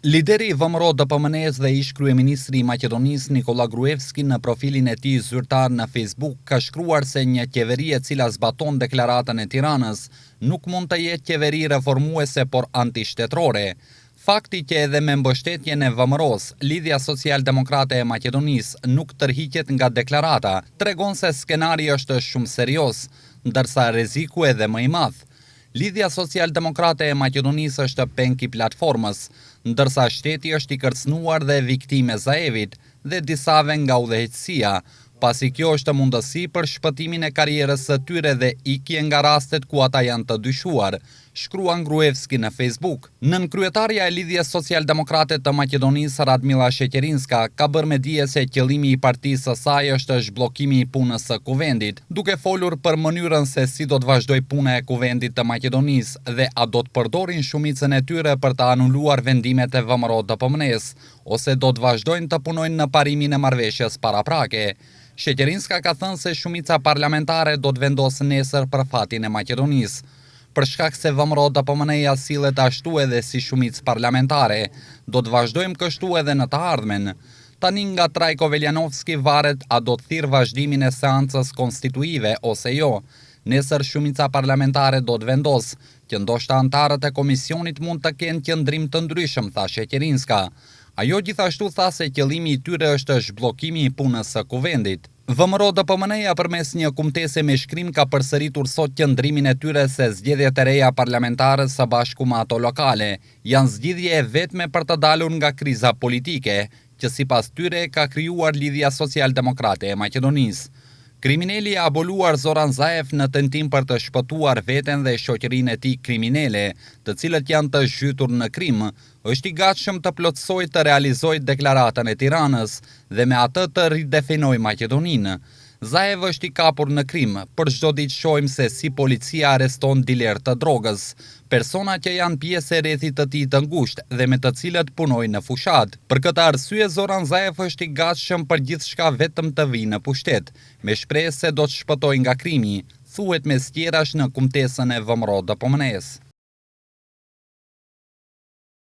Lideri i VMRO DPMNE-s dhe ish kryeministri i Maqedonisë Nikola Gruevski në profilin e tij zyrtar në Facebook ka shkruar se një qeveri e cila zbaton deklaratën e Tiranës nuk mund të jetë qeveri reformuese por antishtetrore. Fakti që edhe me mbështetjen e VMRO-s, Lidhja Social-Demokrate e Maqedonisë nuk tërhiqet nga deklarata, tregon se skenari është shumë serioz, ndërsa rreziku edhe më i madh. Lidhja Social-Demokrate e Maqedonisë është penk i platformës, ndërsa shteti është i kërcënuar dhe viktime Zaevit dhe disave nga udhëheqësia, pasi kjo është mundësi për shpëtimin e karrierës së tyre dhe ikje nga rastet ku ata janë të dyshuar, shkruan Gruevski në Facebook. Nënkryetaria e Lidhjes Social-Demokrate të Maqedonisë Radmila Sheqerinska ka bërë me dije se qëllimi i partisë së saj është zhbllokimi i punës së kuvendit, duke folur për mënyrën se si do të vazhdoj puna e kuvendit të Maqedonisë dhe a do të përdorin shumicën e tyre për të anuluar vendimet e VMRO DPMNE-s, ose do të vazhdojnë të punojnë në parimin e marrëveshjes paraprake. Sheqerinska ka thënë se shumica parlamentare do të vendosë nesër për fatin e Maqedonisë. Për shkak se VMRO DPMNE-ja sillet ashtu edhe si shumicë parlamentare, do të vazhdojmë kështu edhe në të ardhmen. Tani nga Trajko Veljanovski varet a do të thirrë vazhdimin e seancës konstituive ose jo. Nesër shumica parlamentare do të vendosë që ndoshta antarët e komisionit mund të kenë qëndrim të ndryshëm, tha Sheqerinska. Ajo gjithashtu tha se qëllimi i tyre është zhbllokimi i punës së kuvendit. VMRO DPMNE-ja përmes një kumtese me shkrim ka përsëritur sot qëndrimin e tyre se zgjedhjet e reja parlamentare së bashku me ato lokale janë zgjidhje e vetme për të dalur nga kriza politike, që sipas tyre ka krijuar Lidhja Social-Demokrate e Maqedonisë. Kriminali i aboluar Zoran Zaev në tentim për të shpëtuar veten dhe shoqërinë e tij kriminale, të cilët janë të zhytur në krim, është i gatshëm të plotësojë të realizojë deklaratën e Tiranës dhe me atë të ridefinojë Maqedoninë. Zaev është i kapur në krim, për çdo ditë shohim se si policia arreston diler të drogës, persona që janë pjesë e rrethit të tij të ngushtë dhe me të cilët punojnë në fushat. Për këtë arsye Zoran Zaev është i gatshëm për gjithçka vetëm të vijë në pushtet, me shpresë se do të shpëtojë nga krimi, thuhet mes tjerash në kumtesën e VMRO DPMNE-s.